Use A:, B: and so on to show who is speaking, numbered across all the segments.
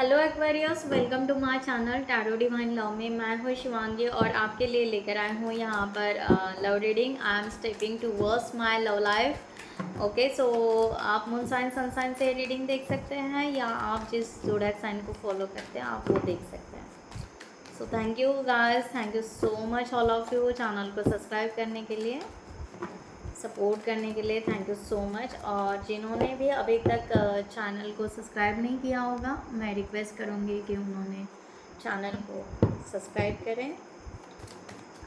A: Hello Aquarius, welcome to my channel tarot divine love में। मैं हूँ शिवांगी और आपके लिए लेकर आई हूँ यहाँ पर love reading. I am stepping towards my love life. Okay, so आप मून साइन सन साइन से रीडिंग देख सकते हैं या आप जिस ज़ोडिएक साइन को फॉलो करते हैं आप वो देख सकते हैं। So thank you guys, thank you so much all of you channel को सब्सक्राइब करने के लिए, सपोर्ट करने के लिए। Thank you so much. और जिन्होंने भी अभी तक चैनल को सब्सक्राइब नहीं किया होगा, मैं रिक्वेस्ट करूँगी कि उन्होंने चैनल को सब्सक्राइब करें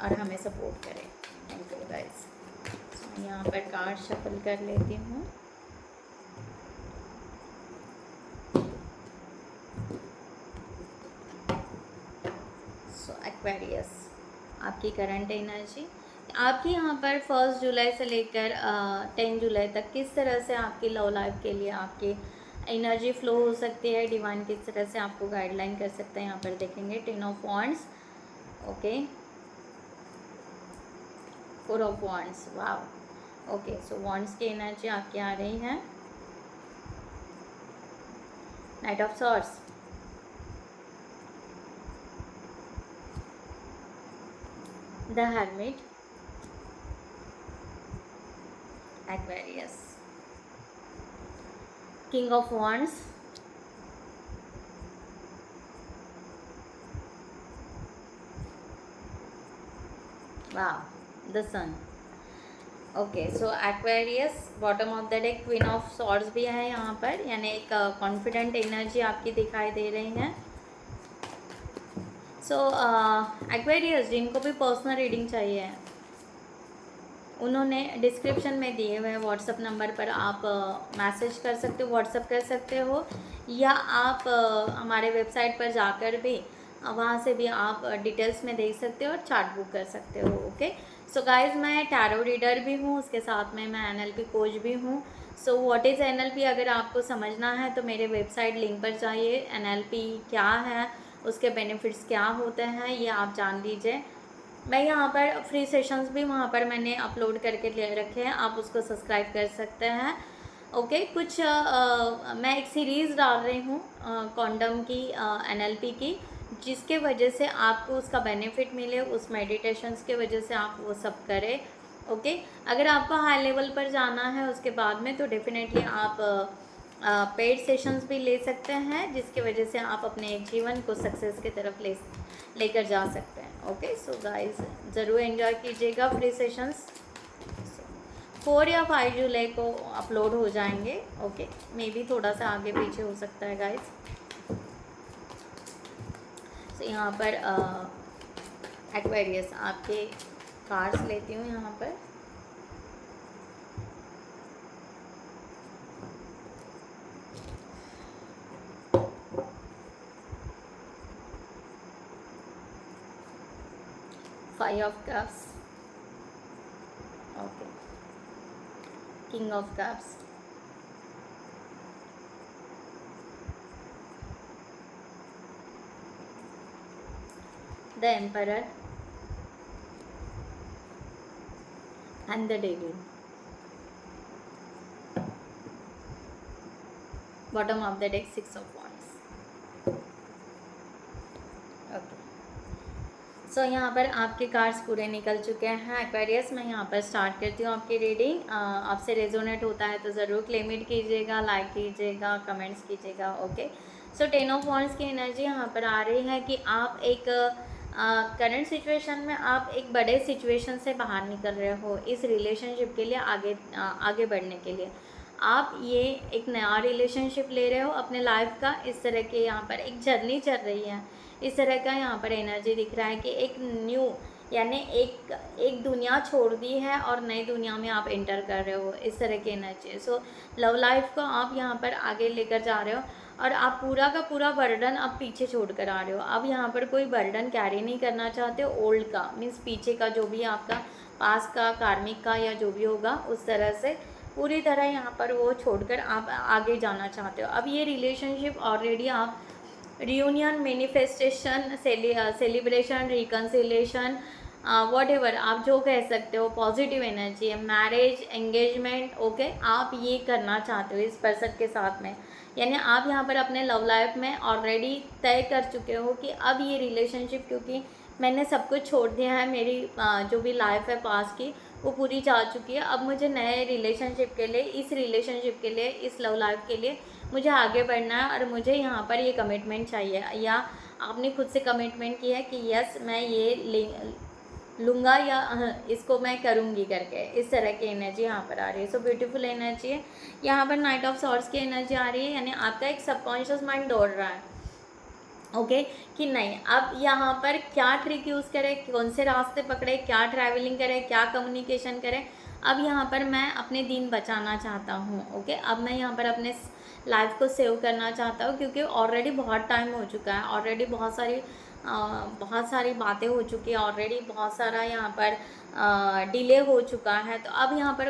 A: और हमें सपोर्ट करें। Thank you guys. मैं यहाँ पर कार्ड शफल कर लेती हूँ। सो एक्वेरियस, आपकी करंट एनर्जी आपकी यहाँ पर 1 जुलाई से लेकर 10 जुलाई तक किस तरह से आपकी लव लाइफ के लिए आपकी एनर्जी फ्लो हो सकती है, डिवाइन किस तरह से आपको गाइडलाइन कर सकते हैं यहाँ पर देखेंगे। 10 of wands, okay, 4 of wands, wow. Okay, so wands की एनर्जी आपकी आ रही है। Night of swords, the hermit, Aquarius, King of Wands, wow, the Sun। Okay, so Aquarius bottom of the deck queen of swords भी है यहाँ पर, यानी एक कॉन्फिडेंट एनर्जी आपकी दिखाई दे रही है। सो एक्वेरियस जिनको भी पर्सनल रीडिंग चाहिए उन्होंने डिस्क्रिप्शन में दिए हुए व्हाट्सअप नंबर पर आप मैसेज कर सकते हो, व्हाट्सअप कर सकते हो, या आप हमारे वेबसाइट पर जाकर भी वहाँ से भी आप डिटेल्स में देख सकते हो और चार्ट बुक कर सकते हो। ओके, सो गाइज मैं टैरो रीडर भी हूँ, उसके साथ में मैं एनएलपी कोच भी हूँ। सो व्हाट इज़ एनएलपी अगर आपको समझना है तो मेरे वेबसाइट लिंक पर जाइए। एनएलपी क्या है, उसके बेनिफिट्स क्या होते हैं ये आप जान लीजिए। मैं यहाँ पर फ्री सेशंस भी वहाँ पर मैंने अपलोड करके ले रखे हैं, आप उसको सब्सक्राइब कर सकते हैं। ओके, कुछ मैं एक सीरीज़ डाल रही हूँ कॉन्डम की, एनएलपी की, जिसके वजह से आपको उसका बेनिफिट मिले, उस मेडिटेशंस के वजह से आप वो सब करें। ओके, अगर आपको हाई लेवल पर जाना है उसके बाद में तो डेफिनेटली आप पेड सेशंस भी ले सकते हैं, जिसकी वजह से आप अपने एक जीवन को सक्सेस की तरफ लेकर जा सकते हैं। ओके, सो गाइस ज़रूर एंजॉय कीजिएगा फ्री सेशंस। 4 या 5 जुलाई को अपलोड हो जाएंगे। ओके, मे बी थोड़ा सा आगे पीछे हो सकता है गाइस। सो यहाँ पर एक्वेरियस आपके कार्ड्स लेती हूँ यहाँ पर। Five of Cups, okay, King of Cups, the Emperor, and the Devil। Bottom of the deck 6 of Wands। Okay, सो यहाँ पर आपके कार्ड्स पूरे निकल चुके हैं एक्वेरियस। मैं यहाँ पर स्टार्ट करती हूँ आपकी रीडिंग। आपसे रेजोनेट होता है तो ज़रूर क्लेम इट कीजिएगा, लाइक कीजिएगा, कमेंट्स कीजिएगा। ओके, सो 10 ऑफ वॉन्ड्स की एनर्जी यहाँ पर आ रही है कि आप एक करंट सिचुएशन में आप एक बड़े सिचुएशन से बाहर निकल रहे हो, इस रिलेशनशिप के लिए आगे बढ़ने के लिए आप ये एक नया रिलेशनशिप ले रहे हो अपने लाइफ का। इस तरह के यहाँ पर एक जर्नी चल रही है, इस तरह का यहाँ पर एनर्जी दिख रहा है कि एक न्यू यानी एक दुनिया छोड़ दी है और नई दुनिया में आप एंटर कर रहे हो, इस तरह की एनर्जी है। सो लव लाइफ को आप यहाँ पर आगे लेकर जा रहे हो और आप पूरा का पूरा बर्डन अब पीछे छोड़ कर आ रहे हो। अब यहाँ पर कोई बर्डन कैरी नहीं करना चाहते हो, ओल्ड का मीन्स पीछे का जो भी आपका पास का कार्मिक का या जो भी होगा उस तरह से पूरी तरह यहाँ पर वो छोड़कर आप आगे जाना चाहते हो। अब ये रिलेशनशिप ऑलरेडी आप reunion, manifestation, celebration, reconciliation, whatever आप जो कह सकते हो, पॉजिटिव एनर्जी है, मैरिज, एंगेजमेंट, ओके, आप ये करना चाहते हो इस पर्सन के साथ में। यानी आप यहाँ पर अपने लव लाइफ में ऑलरेडी तय कर चुके हो कि अब ये रिलेशनशिप, क्योंकि मैंने सब कुछ छोड़ दिया है, मेरी जो भी लाइफ है पास की वो पूरी जा चुकी है, अब मुझे नए रिलेशनशिप के लिए, इस रिलेशनशिप के लिए, इस लव लाइफ के लिए मुझे आगे बढ़ना है और मुझे यहाँ पर ये कमिटमेंट चाहिए, या आपने खुद से कमिटमेंट किया है कि यस मैं ये लूँगा या इसको मैं करूँगी करके, इस तरह की एनर्जी यहाँ पर आ रही है। सो ब्यूटीफुल एनर्जी है। यहाँ पर नाइट ऑफ सॉर्ड्स की एनर्जी आ रही है, यानी आपका एक सबकॉन्शियस माइंड दौड़ रहा है, ओके, कि नहीं अब यहाँ पर क्या ट्रिक यूज़ करें, कौन से रास्ते पकड़े, क्या ट्रैवलिंग करें, क्या कम्युनिकेशन करें। अब यहाँ पर मैं अपने दिन बचाना चाहता हूँ, ओके, अब मैं यहाँ पर अपने लाइफ को सेव करना चाहता हूँ, क्योंकि ऑलरेडी बहुत टाइम हो चुका है, ऑलरेडी बहुत सारी बातें हो चुकी है, ऑलरेडी बहुत सारा यहाँ पर डिले हो चुका है। तो अब यहाँ पर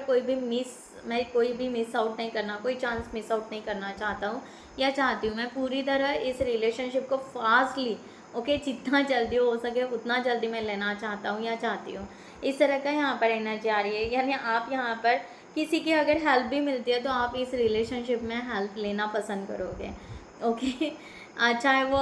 A: मैं कोई भी मिस आउट नहीं करना, कोई चांस मिस आउट नहीं करना चाहता हूँ या चाहती हूँ। मैं पूरी तरह इस रिलेशनशिप को फास्टली, ओके, जितना जल्दी हो सके उतना जल्दी मैं लेना चाहता हूँ या चाहती हूँ। इस तरह का यहाँ पर एनर्जी आ रही है, यानी आप यहाँ पर किसी की अगर हेल्प भी मिलती है तो आप इस रिलेशनशिप में हेल्प लेना पसंद करोगे, ओके। चाहे वो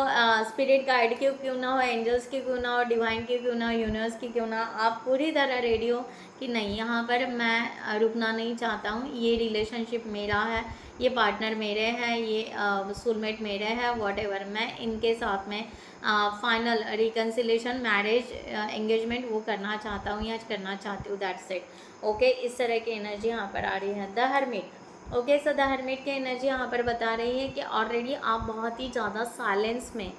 A: स्पिरिट गाइड की क्यों ना हो, एंजल्स की क्यों ना हो, डिवाइन की क्यों ना हो, यूनिवर्स की क्यों ना, आप पूरी तरह रेडी हो कि नहीं यहाँ पर मैं रुकना नहीं चाहता हूँ, ये रिलेशनशिप मेरा है, ये पार्टनर मेरे हैं, ये सोलमेट मेरे हैं, वॉटेवर, मैं इनके साथ में फाइनल रिकन्सिलेशन, मैरिज, एंगेजमेंट वो करना चाहता हूँ या करना चाहती हूँ, दैट्स इट, ओके। इस तरह की एनर्जी यहाँ पर आ रही है। The hermit, okay, so the hermit की एनर्जी यहाँ पर बता रही है कि ऑलरेडी आप बहुत ही ज़्यादा साइलेंस में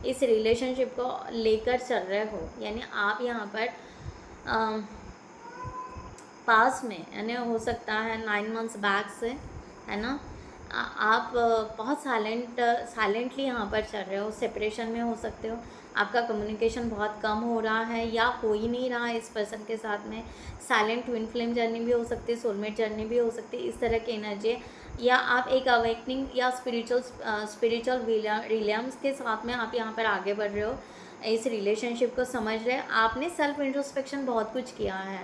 A: इस रिलेशनशिप को लेकर चल रहे हो, यानी आप यहाँ पर पास में, यानी हो सकता है 9 months बैक से, है ना, आप बहुत साइलेंटली यहाँ पर चल रहे हो, सेपरेशन में हो सकते हो, आपका कम्युनिकेशन बहुत कम हो रहा है या हो ही नहीं रहा है इस पर्सन के साथ में। साइलेंट ट्विन फ्लेम जर्नी भी हो सकती है, सोलमेट जर्नी भी हो सकती है, इस तरह की एनर्जी है। या आप एक अवेकनिंग या स्पिरिचुअल रिलियम्स के साथ में आप यहाँ पर आगे बढ़ रहे हो, इस रिलेशनशिप को समझ रहे हैं। आपने सेल्फ इंट्रोस्पेक्शन बहुत कुछ किया है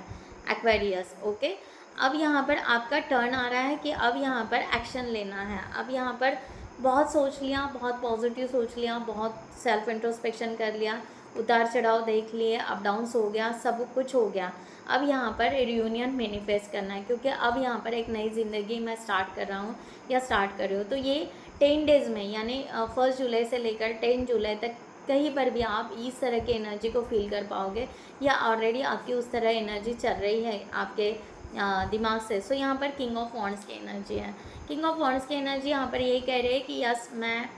A: एक्वेरियस, ओके। अब यहाँ पर आपका टर्न आ रहा है कि अब यहाँ पर एक्शन लेना है। अब यहाँ पर बहुत सोच लिया, बहुत पॉजिटिव सोच लिया, बहुत सेल्फ इंट्रोस्पेक्शन कर लिया, उतार चढ़ाव देख लिए, अप डाउन्स हो गया, सब कुछ हो गया। अब यहाँ पर रियूनियन मैनिफेस्ट करना है, क्योंकि अब यहाँ पर एक नई ज़िंदगी मैं स्टार्ट कर रहा हूँ या स्टार्ट कर रही हूँ। तो ये 10 डेज़ में, यानी 1 जुलाई से लेकर 10 जुलाई तक कहीं पर भी आप इस तरह की एनर्जी को फील कर पाओगे, या ऑलरेडी आपकी उस तरह एनर्जी चल रही है आपके दिमाग से। सो यहाँ पर किंग ऑफ वॉन्ड्स की एनर्जी है। किंग ऑफ वॉन्ड्स की एनर्जी यहाँ पर यही कह रही है कि यस मैं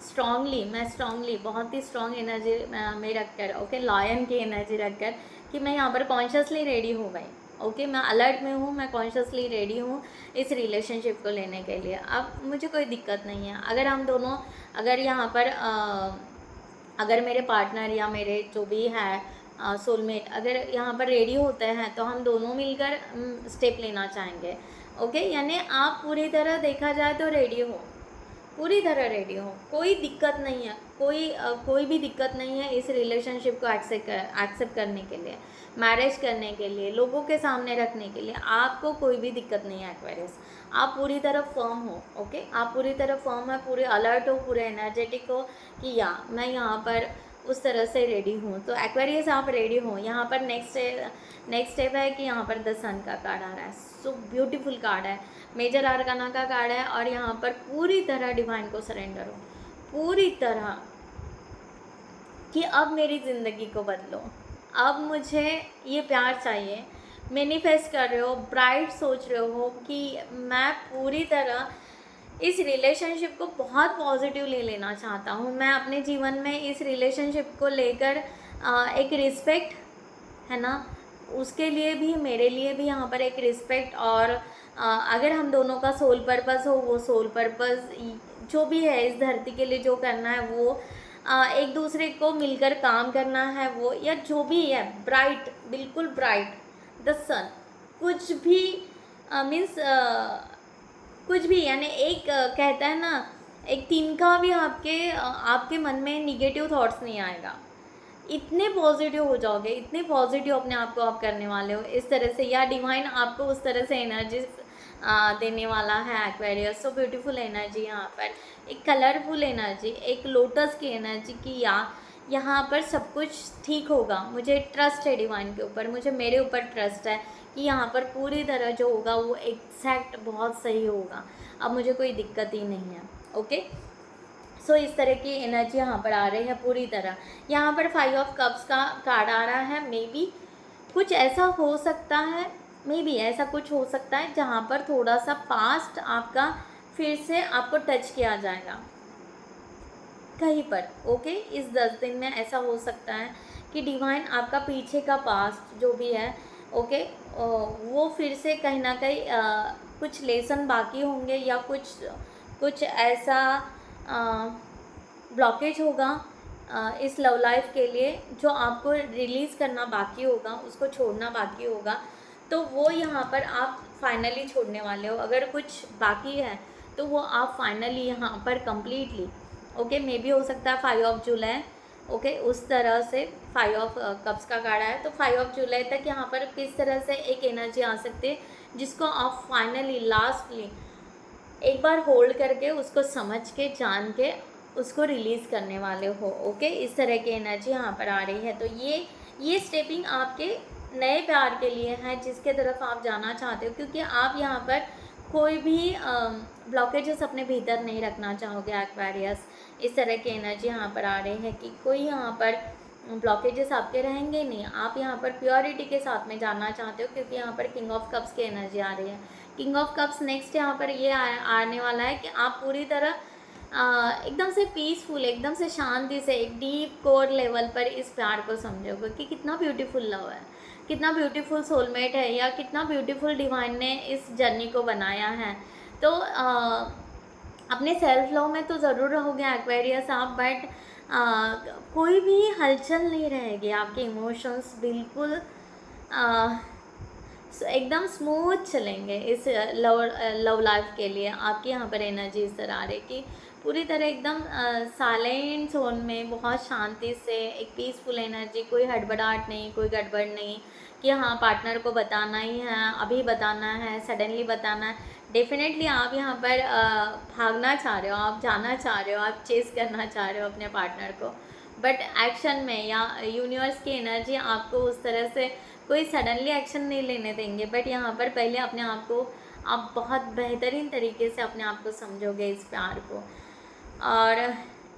A: स्ट्रांगली बहुत ही स्ट्रॉन्ग एनर्जी में रखकर, ओके, लायन की एनर्जी रखकर, कि मैं यहाँ पर कॉन्शियसली रेडी हूँ भाई, ओके, मैं अलर्ट में हूँ, मैं कॉन्शियसली रेडी हूँ इस रिलेशनशिप को लेने के लिए। अब मुझे कोई दिक्कत नहीं है अगर हम दोनों, अगर यहाँ पर अगर मेरे पार्टनर या मेरे जो भी है सोलमेट अगर यहाँ पर रेडी होते हैं तो हम दोनों मिलकर स्टेप लेना चाहेंगे, ओके। यानी आप पूरी तरह देखा जाए तो रेडी हो, पूरी तरह रेडी हो, कोई दिक्कत नहीं है, कोई भी दिक्कत नहीं है इस रिलेशनशिप को एक्सेप्ट करने के लिए, मैरिज करने के लिए, लोगों के सामने रखने के लिए आपको कोई भी दिक्कत नहीं है एक्वेरियस। आप पूरी तरह फर्म हो, ओके, आप पूरी तरह फर्म है, पूरे अलर्ट हो, पूरे एनर्जेटिक हो कि या मैं यहाँ पर उस तरह से रेडी हूँ। तो एक्वेरियस आप रेडी हो। यहाँ पर नेक्स्ट स्टेप है कि यहाँ पर द सन का कार्ड आ रहा है। सो ब्यूटीफुल कार्ड है, मेजर आर्काना का कार्ड है, और यहाँ पर पूरी तरह डिवाइन को सरेंडर हो, पूरी तरह कि अब मेरी ज़िंदगी को बदलो, अब मुझे ये प्यार चाहिए। मैनिफेस्ट कर रहे हो, ब्राइट सोच रहे हो कि मैं पूरी तरह इस रिलेशनशिप को बहुत पॉजिटिवली लेना चाहता हूँ। मैं अपने जीवन में इस रिलेशनशिप को लेकर एक रिस्पेक्ट, है ना, उसके लिए भी, मेरे लिए भी यहाँ पर एक रिस्पेक्ट, और अगर हम दोनों का सोल पर्पस हो, वो सोल पर्पस जो भी है इस धरती के लिए जो करना है वो एक दूसरे को मिलकर काम करना है, वो या जो भी है, ब्राइट, बिल्कुल ब्राइट, द सन, कुछ भी मीन्स कुछ भी, यानी एक कहता है ना, एक तिनका भी आपके मन में निगेटिव थॉट्स नहीं आएगा, इतने पॉजिटिव हो जाओगे, इतने पॉजिटिव अपने आप को आप करने वाले हो इस तरह से, या डिवाइन आपको उस तरह से एनर्जी देने वाला है एक्वेरियस। सो ब्यूटीफुल एनर्जी यहाँ पर, एक कलरफुल एनर्जी, एक लोटस की एनर्जी की, या यहाँ पर सब कुछ ठीक होगा, मुझे ट्रस्ट है डिवाइन के ऊपर, मुझे मेरे ऊपर ट्रस्ट है कि यहाँ पर पूरी तरह जो होगा वो एग्जैक्ट बहुत सही होगा, अब मुझे कोई दिक्कत ही नहीं है। ओके, सो इस तरह की एनर्जी यहाँ पर आ रही है पूरी तरह। यहाँ पर 5 ऑफ कप्स का कार्ड आ रहा है, मे बी कुछ ऐसा हो सकता है, मे बी ऐसा कुछ हो सकता है जहाँ पर थोड़ा सा पास्ट आपका फिर से आपको टच किया जाएगा कहीं पर। ओके, इस 10 दिन में ऐसा हो सकता है कि डिवाइन आपका पीछे का पास्ट जो भी है, ओके, वो फिर से कहीं ना कहीं कुछ लेसन बाकी होंगे, या कुछ ऐसा ब्लॉकेज होगा इस लव लाइफ के लिए जो आपको रिलीज़ करना बाकी होगा, उसको छोड़ना बाकी होगा, तो वो यहाँ पर आप फाइनली छोड़ने वाले हो। अगर कुछ बाकी है तो वो आप फाइनली यहाँ पर कंप्लीटली, ओके, मे बी हो सकता है 5 ऑफ जुलाई, ओके, उस तरह से 5 ऑफ कप्स का कार्ड है, तो 5 ऑफ जुलाई तक यहाँ पर किस तरह से एक एनर्जी आ सकती है जिसको आप फाइनली लास्टली एक बार होल्ड करके उसको समझ के जान के उसको रिलीज़ करने वाले हो। ओके, इस तरह की एनर्जी यहाँ पर आ रही है। तो ये स्टेपिंग आपके नए प्यार के लिए है जिसके तरफ आप जाना चाहते हो, क्योंकि आप यहाँ पर कोई भी ब्लॉकेजेस अपने भीतर नहीं रखना चाहोगे एक्वेरियस। इस तरह की एनर्जी यहाँ पर आ रही है कि कोई यहाँ पर ब्लॉकेजेस आपके रहेंगे नहीं, आप यहाँ पर प्योरिटी के साथ में जाना चाहते हो, क्योंकि यहाँ पर किंग ऑफ कप्स की एनर्जी आ रही है। किंग ऑफ कप्स नेक्स्ट यहाँ पर ये आने वाला है कि आप पूरी तरह एकदम से पीसफुल, एकदम से शांति से एक डीप कोर लेवल पर इस प्यार को समझोगे कि कितना ब्यूटीफुल लव है, कितना ब्यूटीफुल सोलमेट है, या कितना ब्यूटीफुल डिवाइन ने इस जर्नी को बनाया है। तो अपने सेल्फ लव में तो ज़रूर रहोगे एक्वेरियस आप, बट कोई भी हलचल नहीं रहेगी, आपके इमोशंस बिल्कुल एकदम स्मूथ चलेंगे इस लव लाइफ के लिए। आपकी यहाँ पर एनर्जी इस तरह आ रही कि पूरी तरह एकदम साइलेंट जोन में बहुत शांति से एक पीसफुल एनर्जी, कोई हड़बड़ाहट नहीं, कोई गड़बड़ नहीं कि हाँ पार्टनर को बताना ही है, अभी बताना है, सडनली बताना है। डेफिनेटली आप यहाँ पर भागना चाह रहे हो, आप जाना चाह रहे हो, आप चेस करना चाह रहे हो अपने पार्टनर को, बट एक्शन में या यूनिवर्स की एनर्जी आपको उस तरह से कोई सडनली एक्शन नहीं लेने देंगे, बट यहाँ पर पहले अपने आप को आप बहुत बेहतरीन तरीके से अपने आप को समझोगे इस प्यार को, और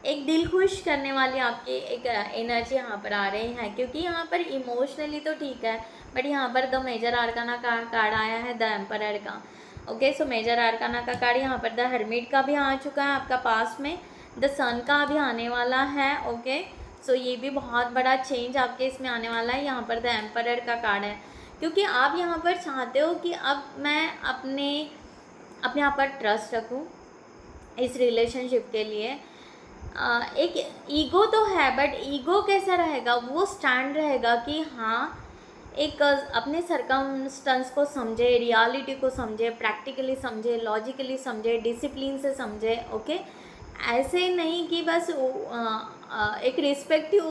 A: एक दिल खुश करने वाली आपकी एक एनर्जी यहाँ पर आ रही है, क्योंकि यहाँ पर इमोशनली तो ठीक है, बट यहाँ पर द मेजर आर्काना का कार्ड आया है, द एम्परर का। ओके, सो मेजर आर्काना का कार्ड यहाँ पर द हर्मिट का भी आ चुका है आपका पास में, द सन का भी आने वाला है। ओके, सो ये भी बहुत बड़ा चेंज आपके इसमें आने वाला है। यहाँ पर द एम्परर का कार्ड है, क्योंकि आप यहाँ पर चाहते हो कि अब मैं अपने आप पर ट्रस्ट रखूँ इस रिलेशनशिप के लिए। एक ईगो तो है, बट ईगो कैसा रहेगा, वो स्टैंड रहेगा कि हाँ एक अपने सरकमस्टेंस को समझे, रियलिटी को समझे, प्रैक्टिकली समझे, लॉजिकली समझे, डिसिप्लिन से समझे। ओके, ऐसे नहीं कि बस एक respective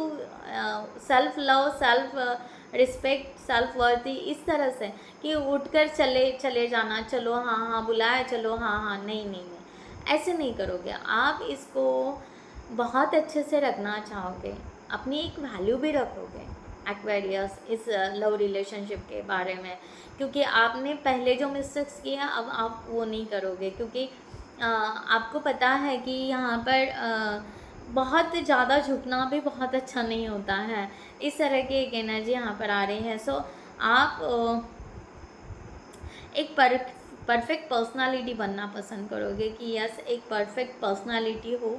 A: self love, self respect, self worth, इस तरह से कि उठकर चले जाना, चलो हाँ हाँ बुलाया, चलो हाँ हाँ, नहीं, ऐसे नहीं करोगे आप, इसको बहुत अच्छे से रखना चाहोगे, अपनी एक वैल्यू भी रखोगे एक्वेरियस इस लव रिलेशनशिप के बारे में, क्योंकि आपने पहले जो मिस्टेक्स किया अब आप वो नहीं करोगे, क्योंकि आपको पता है कि यहाँ पर बहुत ज़्यादा झुकना भी बहुत अच्छा नहीं होता है। इस तरह की एक एनर्जी यहाँ पर आ रही है। सो आप एक परफेक्ट पर्सनालिटी बनना पसंद करोगे कि यस एक परफेक्ट पर्सनालिटी हो,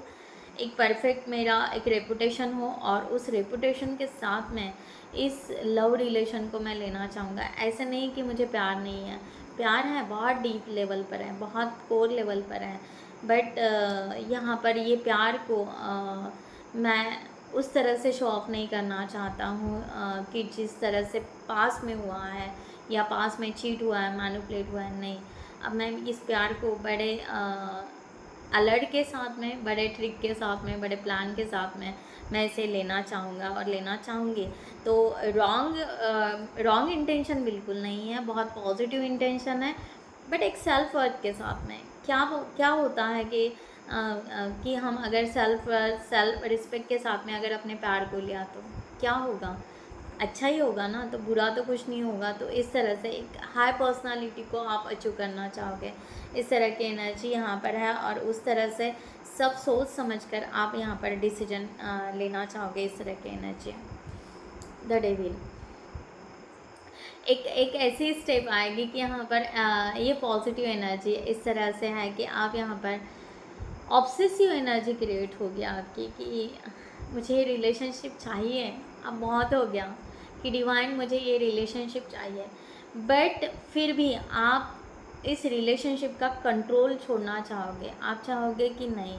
A: एक परफेक्ट मेरा एक रेपुटेशन हो, और उस रेपुटेशन के साथ में इस लव रिलेशन को मैं लेना चाहूँगा। ऐसे नहीं कि मुझे प्यार नहीं है, प्यार है, बहुत डीप लेवल पर है, बहुत कोर लेवल पर है, बट यहाँ पर ये प्यार को मैं उस तरह से शो ऑफ नहीं करना चाहता हूँ कि जिस तरह से पास में हुआ है या पास में चीट हुआ है, मैनिपुलेट हुआ है, नहीं। अब मैं इस प्यार को बड़े अलर्ट के साथ में, बड़े ट्रिक के साथ में, बड़े प्लान के साथ में मैं इसे लेना चाहूँगा और लेना चाहूँगी। तो रॉन्ग इंटेंशन बिल्कुल नहीं है, बहुत पॉजिटिव इंटेंशन है, बट एक सेल्फ वर्थ के साथ में। क्या होता है कि हम अगर सेल्फ रिस्पेक्ट के साथ में अगर अपने प्यार को लिया तो क्या होगा, अच्छा ही होगा ना, तो बुरा तो कुछ नहीं होगा। तो इस तरह से एक हाई पर्सनालिटी को आप अचीव करना चाहोगे, इस तरह की एनर्जी यहाँ पर है, और उस तरह से सब सोच समझकर आप यहाँ पर डिसीजन लेना चाहोगे, इस तरह की एनर्जी। द डेविल एक ऐसी स्टेप आएगी कि यहाँ पर ये पॉजिटिव एनर्जी इस तरह से है कि आप यहाँ पर ऑब्सेसिव एनर्जी क्रिएट होगी आपकी कि मुझे ये रिलेशनशिप चाहिए, अब बहुत हो गया, कि डिवाइन मुझे ये रिलेशनशिप चाहिए। बट फिर भी आप इस रिलेशनशिप का कंट्रोल छोड़ना चाहोगे। आप चाहोगे कि नहीं,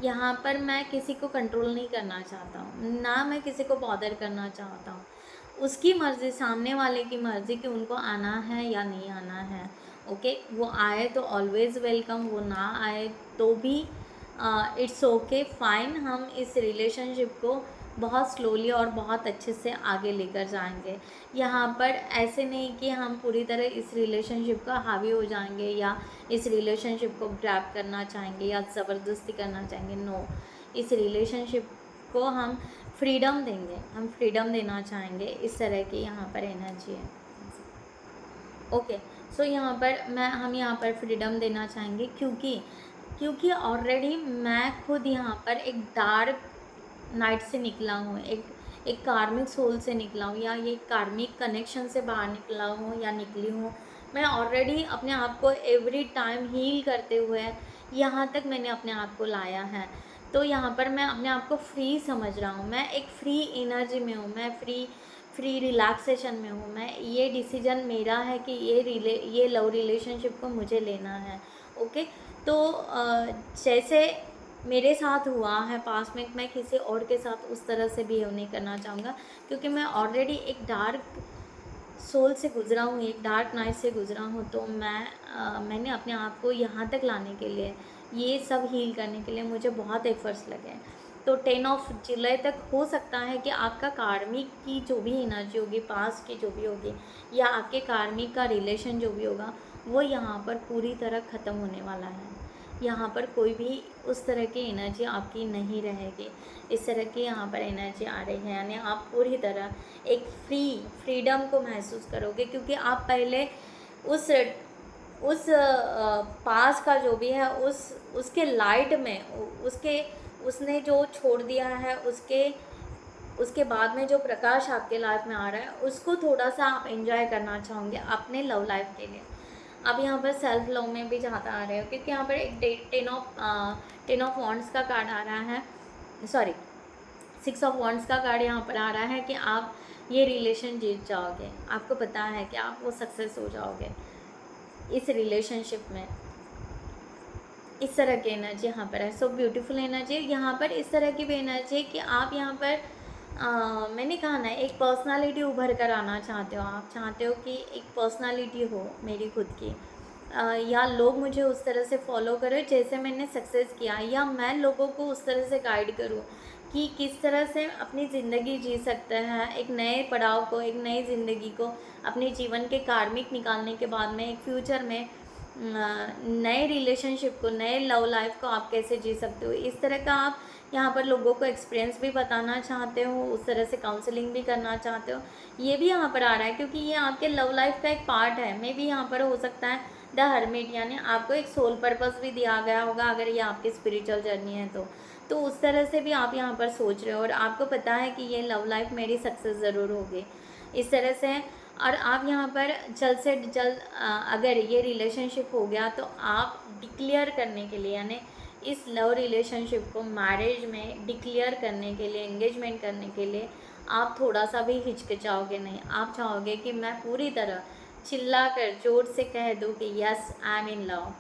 A: यहाँ पर मैं किसी को कंट्रोल नहीं करना चाहता हूँ, ना मैं किसी को बॉदर करना चाहता हूँ। उसकी मर्ज़ी, सामने वाले की मर्ज़ी कि उनको आना है या नहीं आना है। ओके, वो आए तो ऑलवेज़ वेलकम, वो ना आए तो भी इट्स ओके, फाइन। हम इस रिलेशनशिप को बहुत स्लोली और बहुत अच्छे से आगे लेकर जाएंगे। यहाँ पर ऐसे नहीं कि हम पूरी तरह इस रिलेशनशिप का हावी हो जाएंगे या इस रिलेशनशिप को ग्रैब करना चाहेंगे या ज़बरदस्ती करना चाहेंगे। नो, इस रिलेशनशिप को हम फ्रीडम देंगे, हम फ्रीडम देना चाहेंगे, इस तरह की यहाँ पर एनर्जी है। ओके, सो यहाँ पर हम यहाँ पर फ्रीडम देना चाहेंगे क्योंकि ऑलरेडी मैं खुद यहाँ पर एक डार्क नाइट से निकला हूँ, एक कार्मिक सोल से निकला हूँ, या ये कार्मिक कनेक्शन से बाहर निकला हूँ या निकली हूँ। मैं ऑलरेडी अपने आप को एवरी टाइम हील करते हुए यहाँ तक मैंने अपने आप को लाया है। तो यहाँ पर मैं अपने आप को फ्री समझ रहा हूँ, मैं एक फ्री एनर्जी में हूँ, मैं फ्री रिलैक्सेशन में हूँ। मैं ये डिसीजन मेरा है कि ये लव रिलेशनशिप को मुझे लेना है। ओके, तो जैसे मेरे साथ हुआ है पास में, मैं किसी और के साथ उस तरह से बिहेव नहीं करना चाहूँगा, क्योंकि मैं ऑलरेडी एक डार्क सोल से गुज़रा हूँ, एक डार्क नाइट से गुज़रा हूँ। तो मैंने अपने आप को यहाँ तक लाने के लिए, ये सब हील करने के लिए मुझे बहुत एफर्ट्स लगे। तो 10 ऑफ जुलाई तक हो सकता है कि आपका कार्मिक की जो भी एनर्जी होगी, पास्ट की जो भी होगी, या आपके कार्मिक का रिलेशन जो भी होगा, वो यहाँ पर पूरी तरह ख़त्म होने वाला है। यहाँ पर कोई भी उस तरह की एनर्जी आपकी नहीं रहेगी, इस तरह की यहाँ पर एनर्जी आ रही है। यानी आप पूरी तरह एक फ्रीडम को महसूस करोगे, क्योंकि आप पहले उस पास का जो भी है उसके लाइट में उसने जो छोड़ दिया है, उसके बाद में जो प्रकाश आपके लाइफ में आ रहा है, उसको थोड़ा सा आप एंजॉय करना चाहोगे अपने लव लाइफ के लिए। अब यहाँ पर सेल्फ लव में भी ज़्यादा आ रहे हो, क्योंकि यहाँ पर एक 10 ऑफ वॉन्ड्स का कार्ड आ रहा है, सॉरी 6 ऑफ वॉन्ड्स का कार्ड यहाँ पर आ रहा है कि आप ये रिलेशन जीत जाओगे। आपको पता है कि आप वो सक्सेस हो जाओगे इस रिलेशनशिप में। इस तरह की एनर्जी यहाँ पर है। सो ब्यूटीफुल एनर्जी यहाँ पर। इस तरह की भी एनर्जी है कि आप यहाँ पर मैंने कहा ना, एक पर्सनालिटी उभर कर आना चाहते हो। आप चाहते हो कि एक पर्सनालिटी हो मेरी खुद की, या लोग मुझे उस तरह से फॉलो करें जैसे मैंने सक्सेस किया, या मैं लोगों को उस तरह से गाइड करूँ कि किस तरह से अपनी ज़िंदगी जी सकते हैं, एक नए पड़ाव को, एक नई ज़िंदगी को, अपने जीवन के कार्मिक निकालने के बाद में एक फ्यूचर में नए रिलेशनशिप को, नए लव लाइफ को आप कैसे जी सकते हो। इस तरह का आप यहाँ पर लोगों को एक्सपीरियंस भी बताना चाहते हो, उस तरह से काउंसलिंग भी करना चाहते हो। ये भी यहाँ पर आ रहा है क्योंकि ये आपके लव लाइफ का एक पार्ट है। मे भी यहाँ पर हो सकता है द हर्मिट, यानी आपको एक सोल पर्पस भी दिया गया होगा अगर ये आपकी स्पिरिचुअल जर्नी है तो उस तरह से भी आप यहाँ पर सोच रहे हो, और आपको पता है कि ये लव लाइफ मेरी सक्सेस ज़रूर होगी, इस तरह से। और आप यहाँ पर जल्द से जल्द अगर ये रिलेशनशिप हो गया तो आप डिक्लेयर करने के लिए, यानी इस लव रिलेशनशिप को मैरिज में डिक्लेयर करने के लिए, एंगेजमेंट करने के लिए आप थोड़ा सा भी हिचकिचाओगे नहीं। आप चाहोगे कि मैं पूरी तरह चिल्ला कर जोर से कह दूँ कि yes I am in love,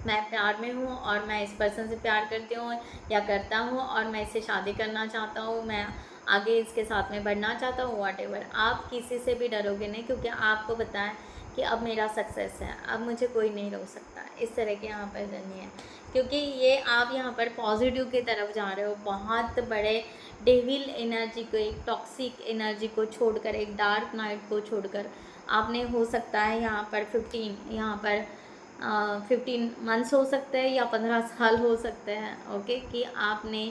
A: मैं प्यार में हूँ और मैं इस पर्सन से प्यार करती हूँ या करता हूँ, और मैं इससे शादी करना चाहता हूँ, मैं आगे इसके साथ में बढ़ना चाहता हूँ, व्हाटएवर। आप किसी से भी डरोगे नहीं, क्योंकि आपको पता है कि अब मेरा सक्सेस है, अब मुझे कोई नहीं रोक सकता। इस तरह की यहाँ पर जर्नी है क्योंकि ये आप यहाँ पर पॉजिटिव की तरफ जा रहे हो। बहुत बड़े डेविल एनर्जी को, एक टॉक्सिक एनर्जी को छोड़कर, एक डार्क नाइट को छोड़कर आपने, हो सकता है यहाँ पर 15 मंथ्स हो सकते हैं या 15 साल हो सकते हैं, ओके, कि आपने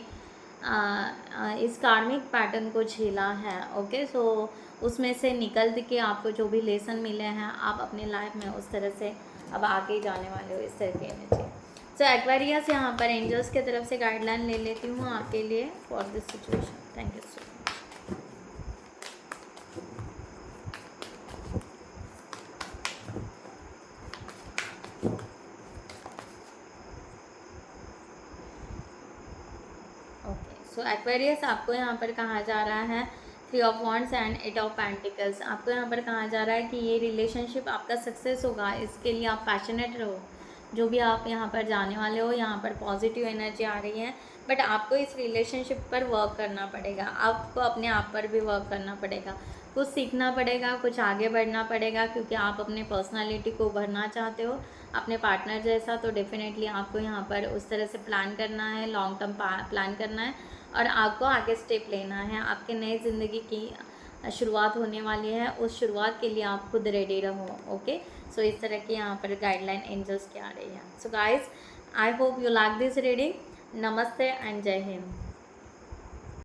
A: इस कार्मिक पैटर्न को झेला है, ओके। सो उसमें से निकल के आपको जो भी लेसन मिले हैं, आप अपने लाइफ में उस तरह से अब आगे जाने वाले हो, इस तरह की एनर्जी। सो एक्वेरियस यहाँ पर एंजल्स की तरफ से गाइडलाइन ले लेती हूँ आपके लिए for this situation. Thank you so much. Okay, so Aquarius आपको यहाँ पर कहा जा रहा है 3 of wands and 8 of pentacles. आपको यहाँ पर कहा जा रहा है कि ये रिलेशनशिप आपका सक्सेस होगा, इसके लिए आप पैशनेट रहो। जो भी आप यहाँ पर जाने वाले हो, यहाँ पर पॉजिटिव एनर्जी आ रही है, बट आपको इस रिलेशनशिप पर वर्क करना पड़ेगा, आपको अपने आप पर भी वर्क करना पड़ेगा, कुछ सीखना पड़ेगा, कुछ आगे बढ़ना पड़ेगा, क्योंकि आप अपने पर्सनालिटी को उभरना चाहते हो अपने पार्टनर जैसा। तो डेफिनेटली आपको यहाँ पर उस तरह से प्लान करना है, लॉन्ग टर्म प्लान करना है, और आपको आगे स्टेप लेना है। आपके नई ज़िंदगी की शुरुआत होने वाली है, उस शुरुआत के लिए आप खुद रेडी रहो, ओके। सो इस तरह की यहाँ पर गाइडलाइन एंजल्स की आ रही है। So guys, I hope you like this reading. नमस्ते एंड जय हिंद।